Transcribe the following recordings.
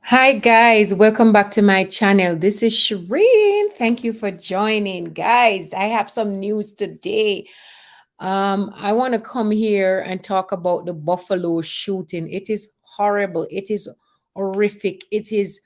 Hi guys, welcome back to my channel. This is Shireen. Thank you for joining. Guys, I have some news today. I want to come here and talk about the Buffalo shooting. It is horrible. It is horrific. It is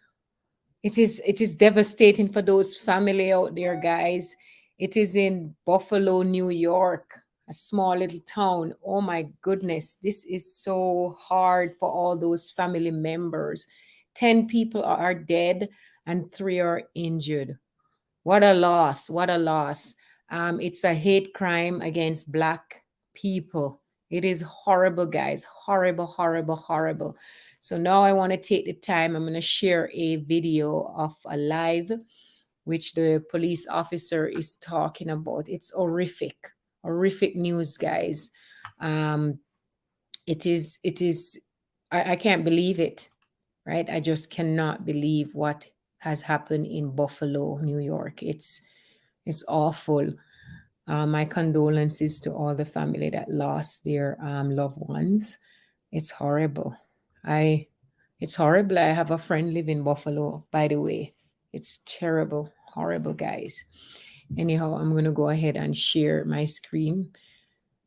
devastating for those family out there, guys. It is in Buffalo, New York, a small little town. Oh my goodness, this is so hard for all those family members. 10 people are dead and 3 are injured. What a loss. What a loss. It's a hate crime against Black people. It is horrible, guys. Horrible, horrible, horrible. So now I want to take the time. I'm going to share a video of a live which the police officer is talking about. It's horrific, horrific news, guys. Um, it is, I can't believe it, right? I just cannot believe what has happened in Buffalo, New York. It's awful. My condolences to all the family that lost their loved ones. It's horrible. I it's horrible. I have a friend live in Buffalo, by the way. It's terrible, horrible, guys. Anyhow, I'm gonna go ahead and share my screen.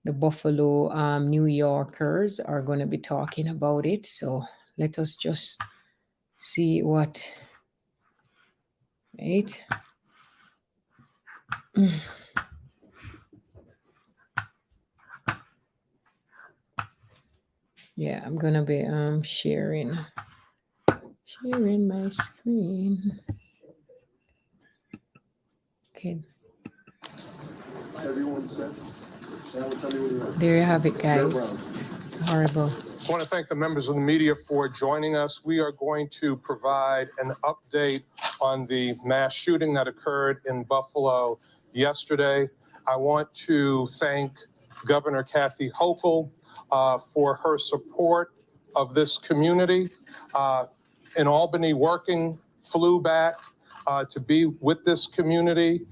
The Buffalo New Yorkers are gonna be talking about it. So let us just see what, right? Yeah, I'm gonna be sharing my screen. Okay. There you have it, guys. It's horrible. I want to thank the members of the media for joining us. We are going to provide an update on the mass shooting that occurred in Buffalo yesterday. I want to thank Governor Kathy Hochul for her support of this community. In Albany, flew back to be with this community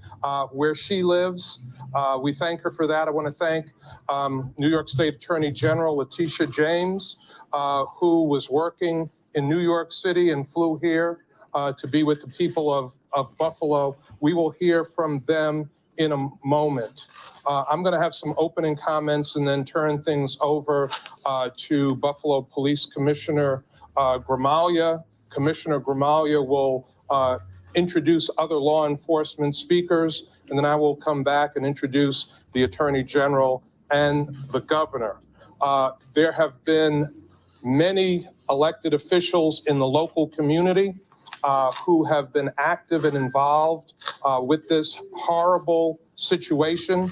where she lives. We thank her for that. I want to thank New York State Attorney General Letitia James, who was working in New York City and flew here to be with the people of Buffalo. We will hear from them in a moment. I'm going to have some opening comments and then turn things over to Buffalo Police Commissioner Gramaglia. Commissioner Gramaglia will introduce other law enforcement speakers, and then I will come back and introduce the Attorney General and the Governor. There have been many elected officials in the local community who have been active and involved with this horrible situation.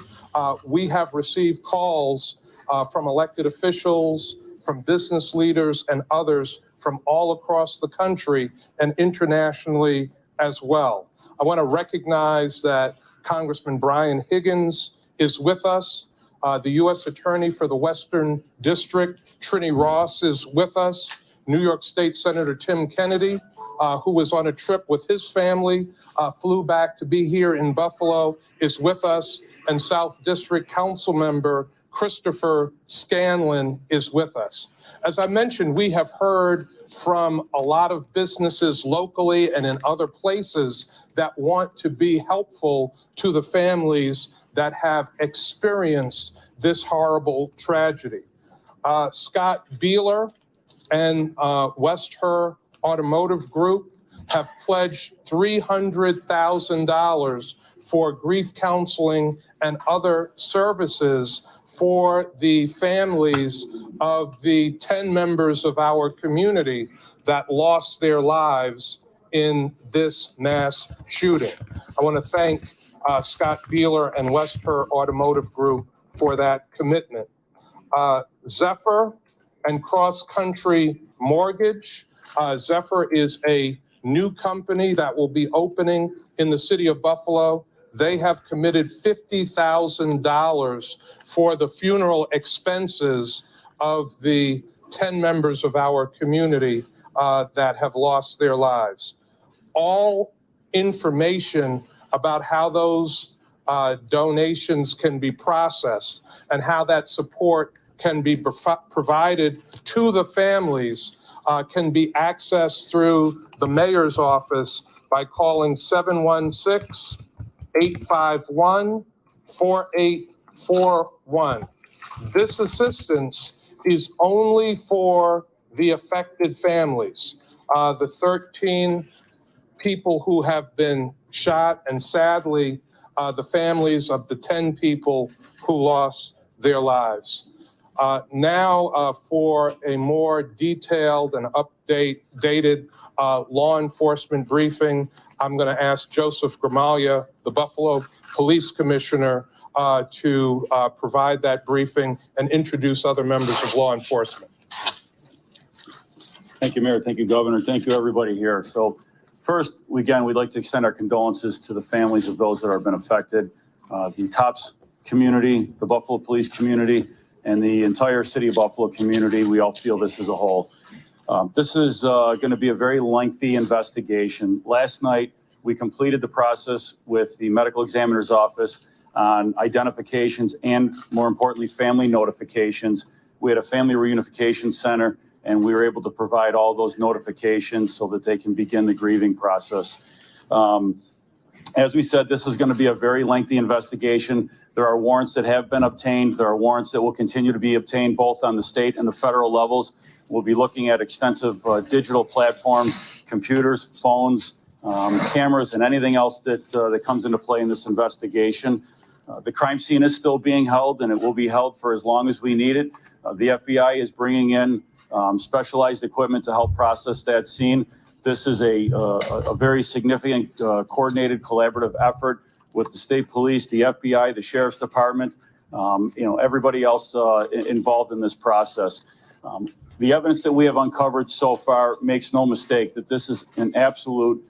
We have received calls from elected officials, from business leaders and others from all across the country and internationally as well. I want to recognize that Congressman Brian Higgins is with us. The U.S. Attorney for the Western District, Trini Ross, is with us. New York State Senator Tim Kennedy, who was on a trip with his family, flew back to be here in Buffalo, is with us. And South District Council Member Christopher Scanlon is with us. As I mentioned, we have heard from a lot of businesses locally and in other places that want to be helpful to the families that have experienced this horrible tragedy. Scott Beeler and West Her Automotive Group have pledged $300,000 for grief counseling and other services for the families of the 10 members of our community that lost their lives in this mass shooting. I want to thank Scott Beeler and West Her Automotive Group for that commitment. Zephyr and Cross Country Mortgage. Zephyr is a new company that will be opening in the city of Buffalo. They have committed $50,000 for the funeral expenses of the 10 members of our community that have lost their lives. All information about how those donations can be processed and how that support can be provided to the families can be accessed through the mayor's office by calling 716-851-4841. This assistance is only for the affected families. The 13 people who have been shot, and sadly, the families of the 10 people who lost their lives. Now, for a more detailed and updated law enforcement briefing, I'm going to ask Joseph Gramaglia, the Buffalo Police Commissioner, to provide that briefing and introduce other members of law enforcement. Thank you, Mayor. Thank you, Governor. Thank you, everybody here. So first, again, we'd like to extend our condolences to the families of those that have been affected, the TOPS community, the Buffalo Police community, and the entire city of Buffalo community. We all feel this as a whole. This is going to be a very lengthy investigation. Last night, we completed the process with the medical examiner's office on identifications and, more importantly, family notifications. We had a family reunification center, and we were able to provide all those notifications so that they can begin the grieving process. As we said, this is going to be a very lengthy investigation. There are warrants that have been obtained. There are warrants that will continue to be obtained both on the state and the federal levels. We'll be looking at extensive digital platforms, computers, phones, cameras, and anything else that comes into play in this investigation. The crime scene is still being held, and it will be held for as long as we need it. The FBI is bringing in specialized equipment to help process that scene. This is a very significant coordinated collaborative effort with the state police, the FBI, the sheriff's department, everybody else involved in this process. The evidence that we have uncovered so far makes no mistake that this is an absolute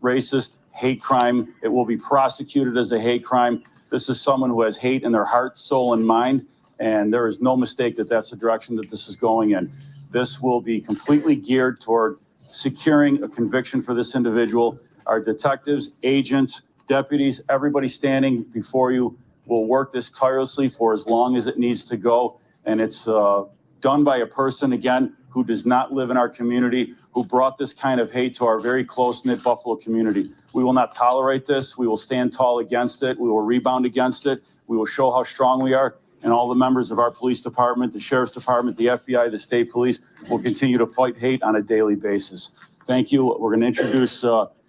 racist hate crime. It will be prosecuted as a hate crime. This is someone who has hate in their heart, soul, and mind, and there is no mistake that that's the direction that this is going in. This will be completely geared toward securing a conviction for this individual. Our detectives, agents, deputies, everybody standing before you will work this tirelessly for as long as it needs to go. And it's done by a person, again, who does not live in our community, who brought this kind of hate to our very close-knit Buffalo community. We will not tolerate this. We will stand tall against it. We will rebound against it. We will show how strong we are. And all the members of our police department, the sheriff's department, the FBI, the state police will continue to fight hate on a daily basis. Thank you. We're going to introduce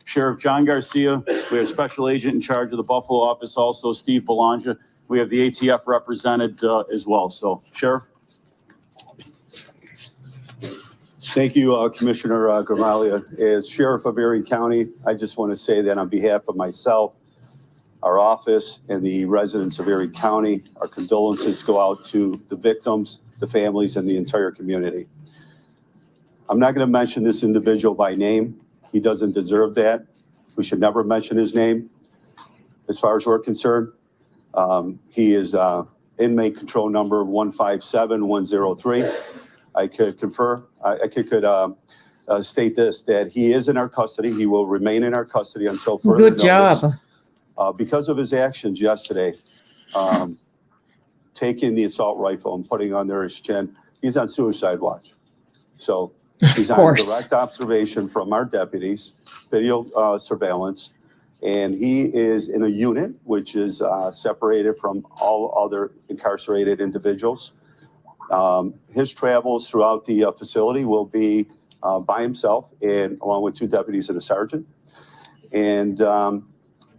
Sheriff John Garcia. We have Special Agent in charge of the Buffalo office, also Steve Belongia. We have the ATF represented as well. So, Sheriff. Thank you, Commissioner Gramaglia. As Sheriff of Erie County, I just want to say that on behalf of myself, our office, and the residents of Erie County, our condolences go out to the victims, the families, and the entire community. I'm not going to mention this individual by name. He doesn't deserve that. We should never mention his name. As far as we're concerned, he is inmate control number 157103. I could confer, I could state this, that he is in our custody. He will remain in our custody until further Good job. notice. Because of his actions yesterday, taking the assault rifle and putting it under his chin, he's on suicide watch. So he's on direct observation from our deputies, video surveillance, and he is in a unit which is separated from all other incarcerated individuals. His travels throughout the facility will be by himself, and along with two deputies and a sergeant. And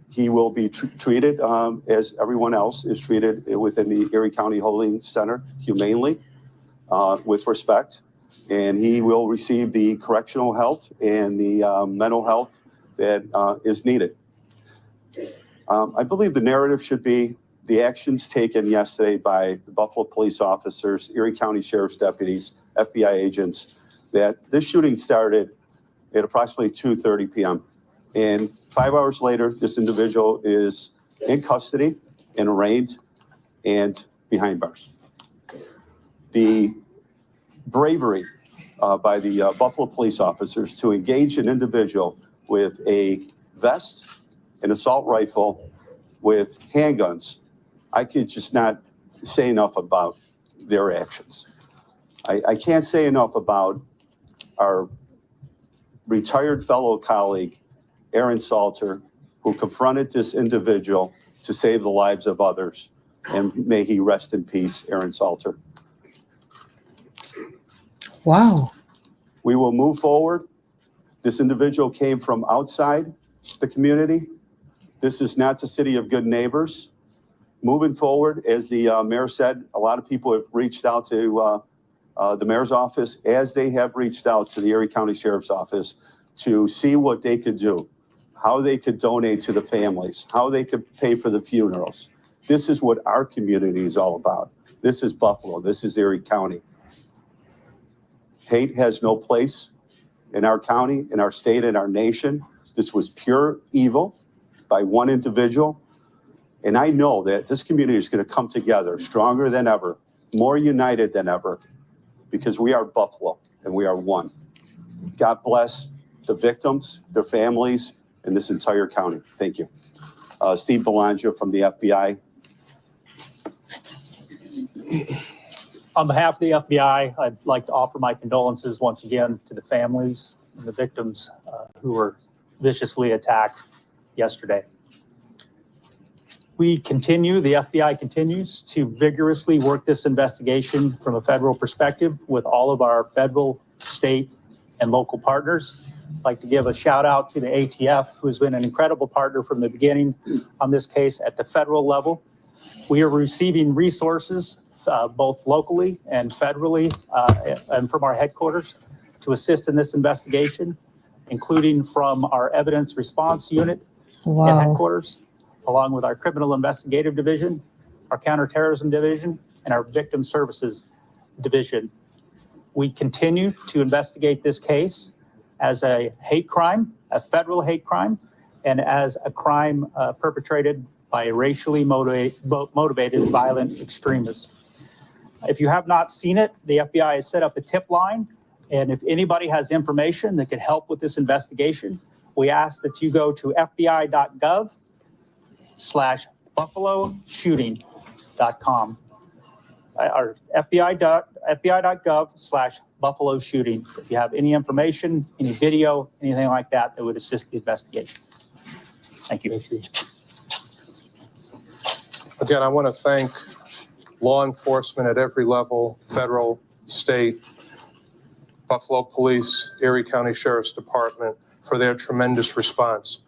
he will be treated as everyone else is treated within the Erie County Holding Center, humanely, with respect. And he will receive the correctional health and the mental health that is needed. I believe the narrative should be the actions taken yesterday by the Buffalo police officers, Erie County Sheriff's deputies, FBI agents, that this shooting started at approximately 2:30 p.m. And 5 hours later, this individual is in custody and arraigned and behind bars. The bravery by the Buffalo police officers to engage an individual with a vest, an assault rifle, with handguns, I could just not say enough about their actions. I can't say enough about our retired fellow colleague, Aaron Salter, who confronted this individual to save the lives of others. And may he rest in peace, Aaron Salter. Wow. We will move forward. This individual came from outside the community. This is not the city of good neighbors. Moving forward, as the mayor said, a lot of people have reached out to the mayor's office, as they have reached out to the Erie County Sheriff's Office to see what they could do, how they could donate to the families, how they could pay for the funerals. This is what our community is all about. This is Buffalo. This is Erie County. Hate has no place in our county, in our state, in our nation. This was pure evil by one individual. And I know that this community is going to come together stronger than ever, more united than ever, because we are Buffalo and we are one. God bless the victims, their families, and this entire county. Thank you. Steve Belanger from the FBI. On behalf of the FBI, I'd like to offer my condolences once again to the families and the victims who were viciously attacked yesterday. The FBI continues to vigorously work this investigation from a federal perspective with all of our federal, state, and local partners. I'd like to give a shout out to the ATF, who has been an incredible partner from the beginning on this case at the federal level. We are receiving resources both locally and federally and from our headquarters to assist in this investigation, including from our evidence response unit at headquarters, along with our criminal investigative division, our counterterrorism division, and our victim services division. We continue to investigate this case as a hate crime, a federal hate crime, and as a crime perpetrated by racially motivated violent extremists. If you have not seen it, the FBI has set up a tip line, and if anybody has information that could help with this investigation, we ask that you go to fbi.gov/buffaloshooting.com. Or fbi.gov/buffaloshooting. If you have any information, any video, anything like that would assist the investigation. Thank you. Again, I want to thank law enforcement at every level, federal, state, Buffalo Police, Erie County Sheriff's Department, for their tremendous response.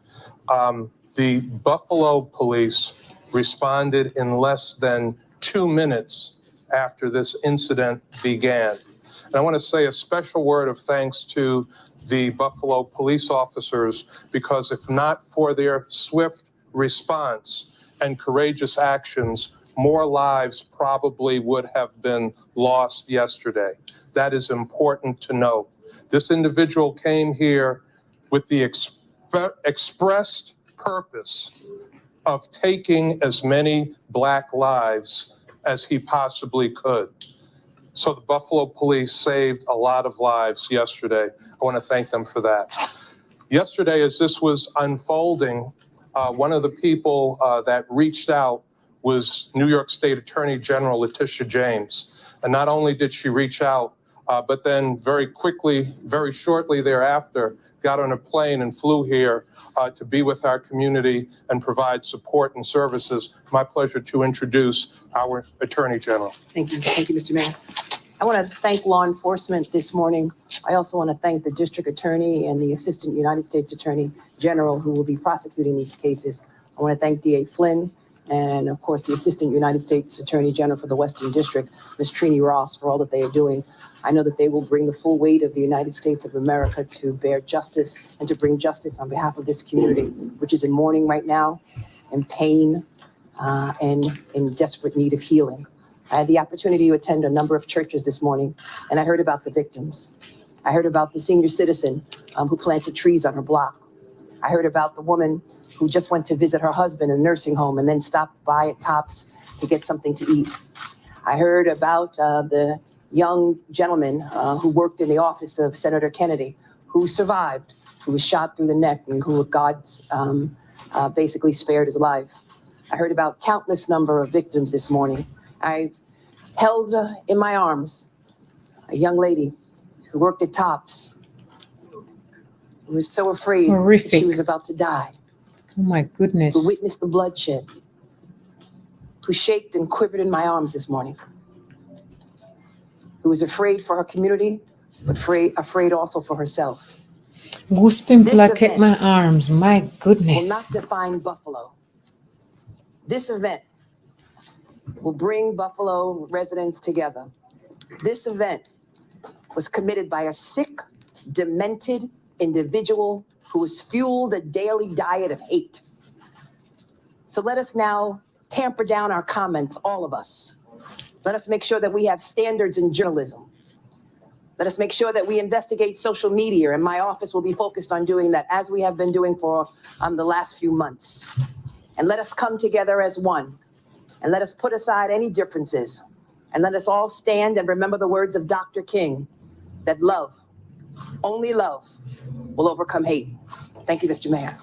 The Buffalo Police responded in less than 2 minutes after this incident began. And I want to say a special word of thanks to the Buffalo police officers, because if not for their swift response and courageous actions, more lives probably would have been lost yesterday. That is important to know. This individual came here with the expressed purpose of taking as many Black lives as he possibly could. So the Buffalo Police saved a lot of lives yesterday. I want to thank them for that. Yesterday, as this was unfolding, one of the people that reached out was New York State Attorney General Letitia James. And not only did she reach out, but then very shortly thereafter, got on a plane and flew here to be with our community and provide support and services. My pleasure to introduce our Attorney General. Thank you. Thank you, Mr. Mayor. I want to thank law enforcement this morning. I also want to thank the district attorney and the assistant United States Attorney General who will be prosecuting these cases. I want to thank DA Flynn and, of course, the assistant United States Attorney General for the Western District, Ms. Trini Ross, for all that they are doing. I know that they will bring the full weight of the United States of America to bear justice and to bring justice on behalf of this community, which is in mourning right now, in pain, and in desperate need of healing. I had the opportunity to attend a number of churches this morning, and I heard about the victims. I heard about the senior citizen who planted trees on her block. I heard about the woman who just went to visit her husband in a nursing home and then stopped by at Tops to get something to eat. I heard about the young gentleman who worked in the office of Senator Kennedy, who survived, who was shot through the neck and who God's basically spared his life. I heard about countless number of victims this morning. I held in my arms a young lady who worked at Tops, who was so afraid that Horrific. she was about to die, Oh my goodness. who witnessed the bloodshed, who shaked and quivered in my arms this morning, who was afraid for her community, but afraid also for herself. Goose pimple This take event my arms. My will goodness. not define Buffalo. This event will bring Buffalo residents together. This event was committed by a sick, demented individual who has fueled a daily diet of hate. So let us now tamper down our comments, all of us. Let us make sure that we have standards in journalism. Let us make sure that we investigate social media, and my office will be focused on doing that, as we have been doing for the last few months. And let us come together as one, and let us put aside any differences, and let us all stand and remember the words of Dr. King, that love, only love, will overcome hate. Thank you, Mr. Mayor.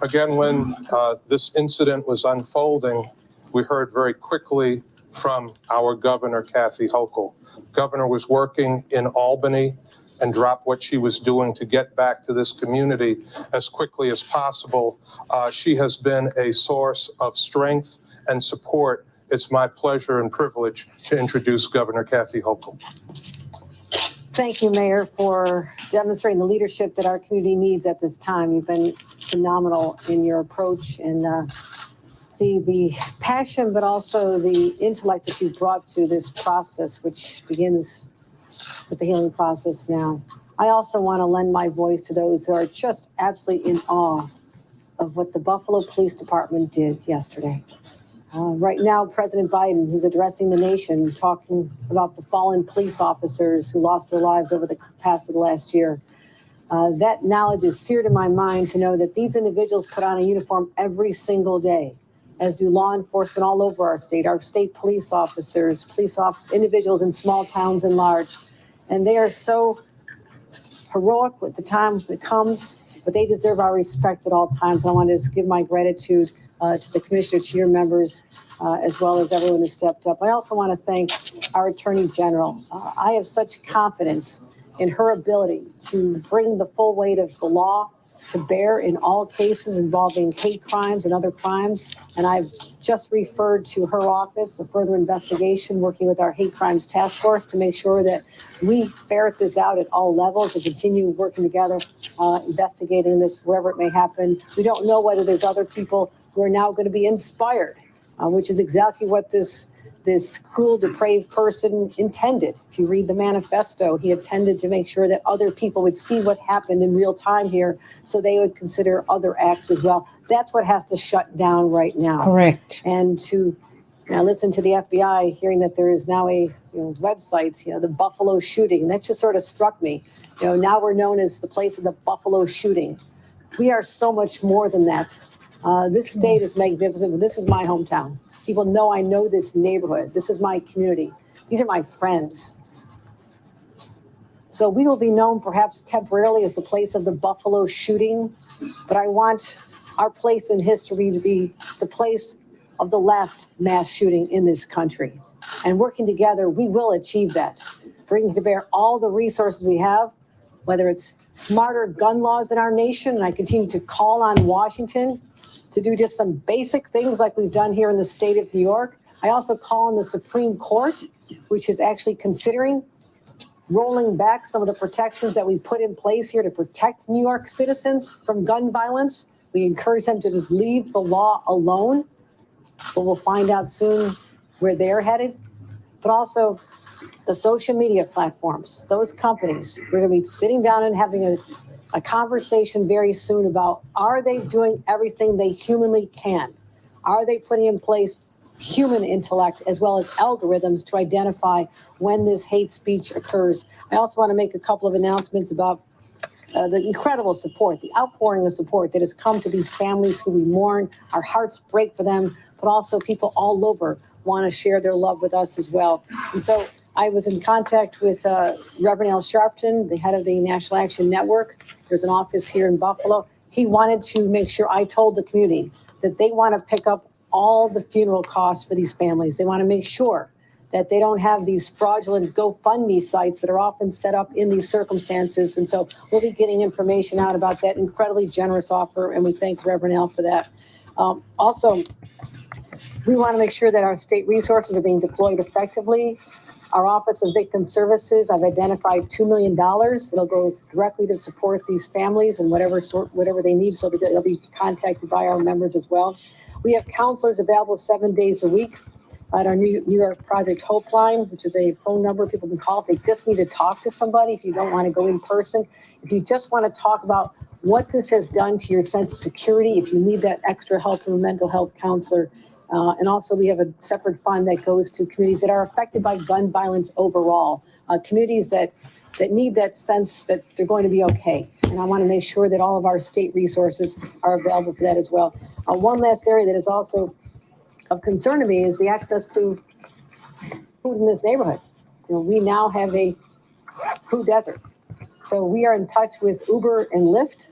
Again, when this incident was unfolding, we heard very quickly from our governor, Kathy Hochul. Governor was working in Albany and dropped what she was doing to get back to this community as quickly as possible. She has been a source of strength and support. It's my pleasure and privilege to introduce Governor Kathy Hochul. Thank you, Mayor, for demonstrating the leadership that our community needs at this time. You've been phenomenal in your approach and the passion, but also the intellect that you've brought to this process, which begins with the healing process now. I also want to lend my voice to those who are just absolutely in awe of what the Buffalo Police Department did yesterday. Right now, President Biden, who's addressing the nation, talking about the fallen police officers who lost their lives over the past of the last year. That knowledge is seared in my mind to know that these individuals put on a uniform every single day, as do law enforcement all over our state police officers, individuals in small towns and large. And they are so heroic with the time it comes, but they deserve our respect at all times. I want to give my gratitude to the commissioner, to your members, as well as everyone who stepped up. I also want to thank our Attorney General. I have such confidence in her ability to bring the full weight of the law to bear in all cases involving hate crimes and other crimes. And I've just referred to her office a further investigation, working with our hate crimes task force to make sure that we ferret this out at all levels and continue working together, investigating this wherever it may happen. We don't know whether there's other people who are now going to be inspired, which is exactly what this cruel, depraved person intended. If you read the manifesto, he intended to make sure that other people would see what happened in real time here, so they would consider other acts as well. That's what has to shut down right now. Correct. And to now listen to the FBI, hearing that there is now a website, the Buffalo shooting, that just sort of struck me. Now we're known as the place of the Buffalo shooting. We are so much more than that. This state is magnificent, but this is my hometown. People know I know this neighborhood. This is my community. These are my friends. So we will be known perhaps temporarily as the place of the Buffalo shooting, but I want our place in history to be the place of the last mass shooting in this country. And working together, we will achieve that. Bringing to bear all the resources we have, whether it's smarter gun laws in our nation, and I continue to call on Washington to do just some basic things like we've done here in the state of New York. I also call on the Supreme Court, which is actually considering rolling back some of the protections that we put in place here to protect New York citizens from gun violence. We encourage them to just leave the law alone, but we'll find out soon where they're headed. But also the social media platforms, those companies, we're going to be sitting down and having a conversation very soon about, are they doing everything they humanly can? Are they putting in place human intellect as well as algorithms to identify when this hate speech occurs? I also want to make a couple of announcements about the incredible support, the outpouring of support that has come to these families who we mourn. Our hearts break for them, but also people all over want to share their love with us as well. And so I was in contact with Reverend Al Sharpton, the head of the National Action Network. There's an office here in Buffalo. He wanted to make sure, I told the community that they want to pick up all the funeral costs for these families. They want to make sure that they don't have these fraudulent GoFundMe sites that are often set up in these circumstances. And so we'll be getting information out about that incredibly generous offer, and we thank Reverend Al for that. Also, we want to make sure that our state resources are being deployed effectively. Our Office of Victim Services, I've identified $2 million that'll go directly to support these families and whatever they need. So they'll be contacted by our members as well. We have counselors available 7 days a week at our New York Project Hope Line, which is a phone number people can call if they just need to talk to somebody, if you don't want to go in person, if you just want to talk about what this has done to your sense of security, if you need that extra help from a mental health counselor. And also we have a separate fund that goes to communities that are affected by gun violence overall, communities that need that sense that they're going to be okay. And I want to make sure that all of our state resources are available for that as well. One last area that is also of concern to me is the access to food in this neighborhood. We now have a food desert. So we are in touch with Uber and Lyft,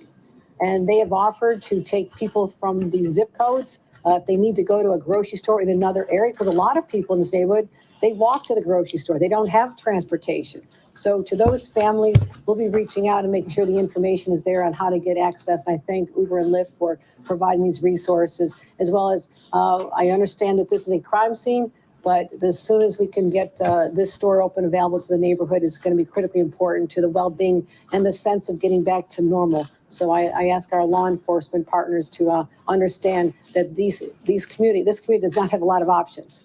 and they have offered to take people from these zip codes if they need to go to a grocery store in another area, because a lot of people in this neighborhood, they walk to the grocery store. They don't have transportation. So to those families, we'll be reaching out and making sure the information is there on how to get access. And I thank Uber and Lyft for providing these resources, as well as I understand that this is a crime scene, but as soon as we can get this store open, available to the neighborhood, is going to be critically important to the well-being and the sense of getting back to normal. So I ask our law enforcement partners to understand that this community does not have a lot of options.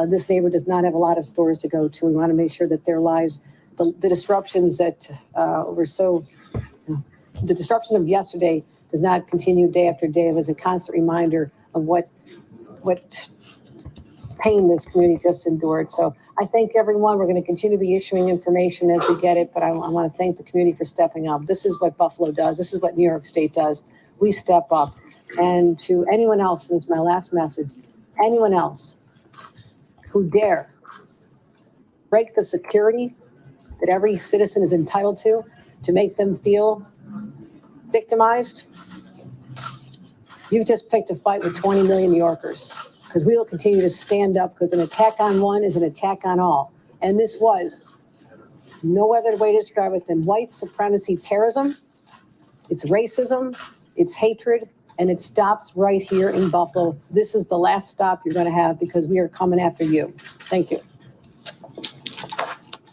This neighborhood does not have a lot of stores to go to. We want to make sure that their lives, the disruptions that the disruption of yesterday does not continue day after day. It was a constant reminder of what pain this community just endured. So I thank everyone. We're going to continue to be issuing information as we get it, but I want to thank the community for stepping up. This is what Buffalo does. This is what New York State does. We step up. And to anyone else, this is my last message, anyone else who dare break the security that every citizen is entitled to make them feel victimized, you've just picked a fight with 20 million New Yorkers. Because we will continue to stand up, because an attack on one is an attack on all. And this was no other way to describe it than white supremacy terrorism. It's racism, it's hatred, and it stops right here in Buffalo. This is the last stop you're going to have, because we are coming after you. Thank you. A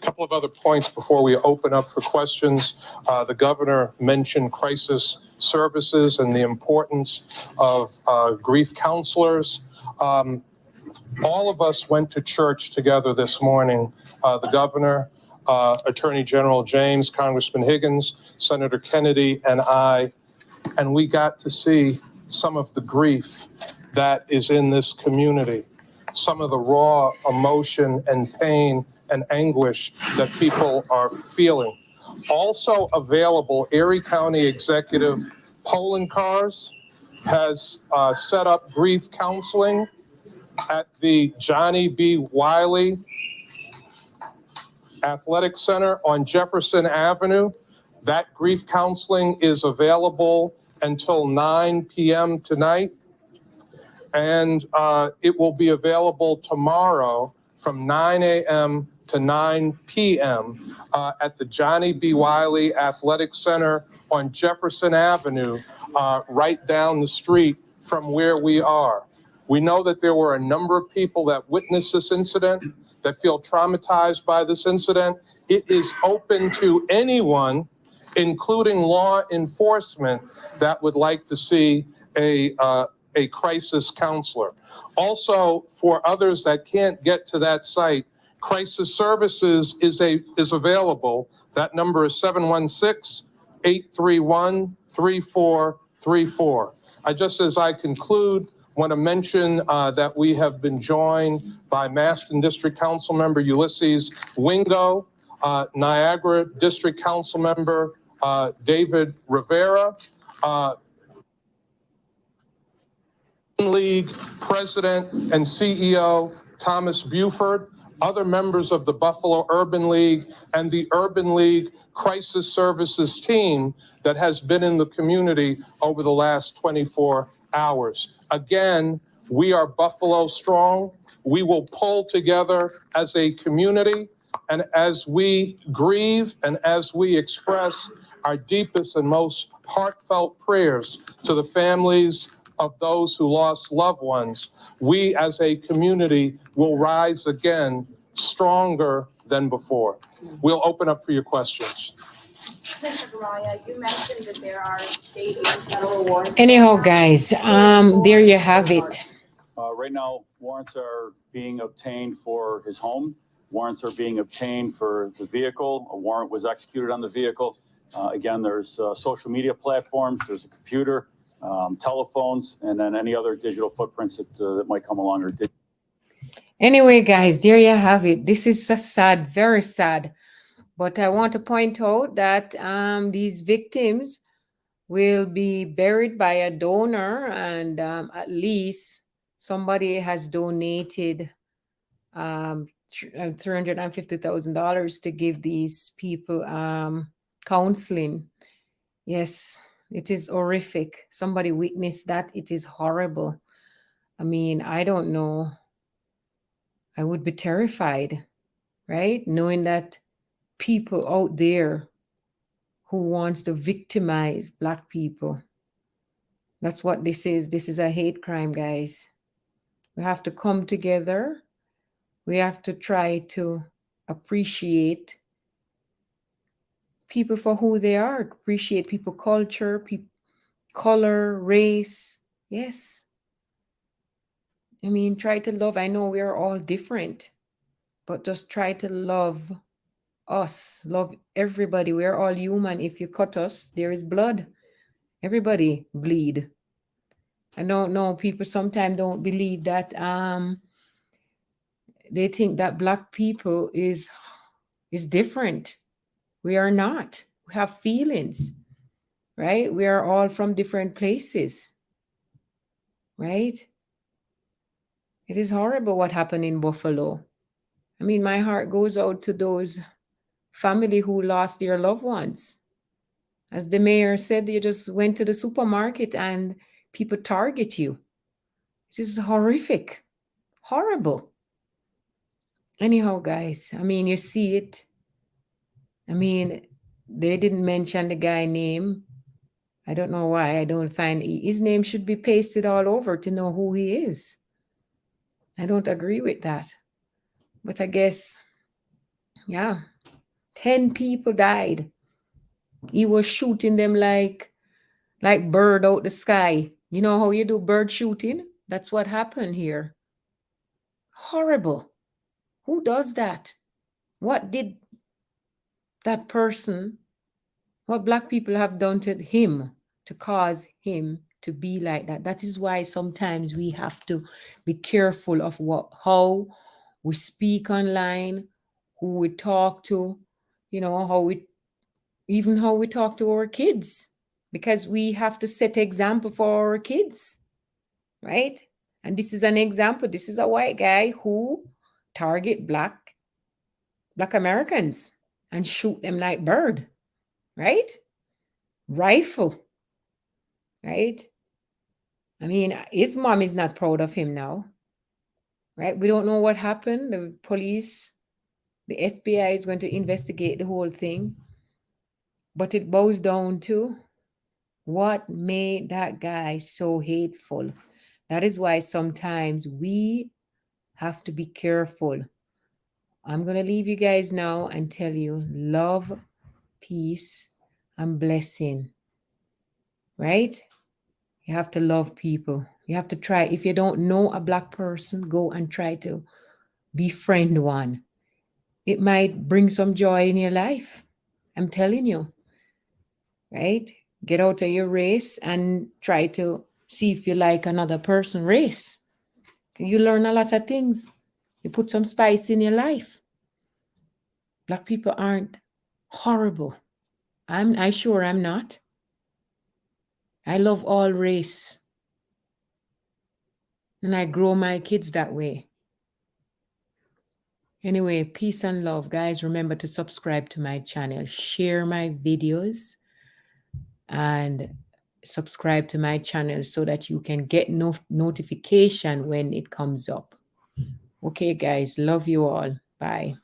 couple of other points before we open up for questions. The governor mentioned crisis services and the importance of grief counselors. All of us went to church together this morning. The governor, Attorney General James, Congressman Higgins, Senator Kennedy, and I, and we got to see some of the grief that is in this community, some of the raw emotion and pain and anguish that people are feeling. Also available, Erie County Executive Polling Cars has set up grief counseling at the Johnny B. Wiley Athletic Center on Jefferson Avenue. That grief counseling is available until 9 p.m. tonight. And it will be available tomorrow from 9 a.m. to 9 p.m. At the Johnny B. Wiley Athletic Center on Jefferson Avenue, right down the street from where we are. We know that there were a number of people that witnessed this incident, that feel traumatized by this incident. It is open to anyone, including law enforcement, that would like to see a crisis counselor. Also, for others that can't get to that site, crisis services is available. That number is 716-831-3434. Just as I conclude, want to mention that we have been joined by Maston District Council Member Ulysses Wingo, Niagara District Council Member David Rivera, League President and CEO Thomas Buford, other members of the Buffalo Urban League and the Urban League Crisis Services team that has been in the community over the last 24 hours. Again, We are Buffalo strong. We will pull together as a community. And as we grieve and as we express our deepest and most heartfelt prayers to the families of those who lost loved ones, we as a community will rise again stronger than before. We'll open up for your questions. Mr. Garaya, you mentioned that there are state and federal warrants. Anyhow, guys, there you have it. Right now, warrants are being obtained for his home. Warrants are being obtained for the vehicle. A warrant was executed on the vehicle. Again, there's social media platforms, there's a computer, telephones, and then any other digital footprints that might come along. Anyway, guys, there you have it. This is so sad, very sad. But I want to point out that these victims will be buried by a donor, and at least somebody has donated $350,000 to give these people counseling. Yes, it is horrific. Somebody witnessed that. It is horrible. I mean, I don't know. I would be terrified, right? Knowing that people out there who wants to victimize Black people. That's what this is. This is a hate crime, guys. We have to come together. We have to try to appreciate people for who they are, appreciate people culture, color, race. Yes. I mean, try to love. I know we are all different, but just try to love us, love everybody. We're all human. If you cut us, there is blood. Everybody bleed. I don't know, people sometimes don't believe that they think that Black people is different. We are not. We have feelings, right? We are all from different places, right? It is horrible what happened in Buffalo. I mean, my heart goes out to those family who lost their loved ones. As the mayor said, you just went to the supermarket and people target you. It is horrific, horrible. Anyhow, guys, I mean, you see it. I mean, they didn't mention the guy name. I don't know why. I don't find his name should be pasted all over to know who he is. I don't agree with that. But I guess, yeah, 10 people died. He was shooting them like bird out the sky. You know how you do bird shooting? That's what happened here. Horrible. Who does that? What did that person, what Black people have done to him to cause him to be like that? That is why sometimes we have to be careful of how we speak online, who we talk to, you know, how we talk to our kids, because we have to set example for our kids, right? And this is an example. This is a white guy who target Black Americans and shoot them like bird, right? Rifle, right? I mean, his mom is not proud of him now, right? We don't know what happened. The police, the FBI is going to investigate the whole thing. But it boils down to what made that guy so hateful. That is why sometimes we have to be careful. I'm going to leave you guys now and tell you love, peace, and blessing, right? You have to love people. You have to try. If you don't know a Black person, go and try to befriend one. It might bring some joy in your life. I'm telling you, right? Get out of your race and try to see if you like another person's race. You learn a lot of things. You put some spice in your life. Black people aren't horrible. I sure I'm not. I love all race. And I grow my kids that way. Anyway, peace and love. Guys, remember to subscribe to my channel. Share my videos. And subscribe to my channel so that you can get notification when it comes up. Okay, guys, love you all. Bye.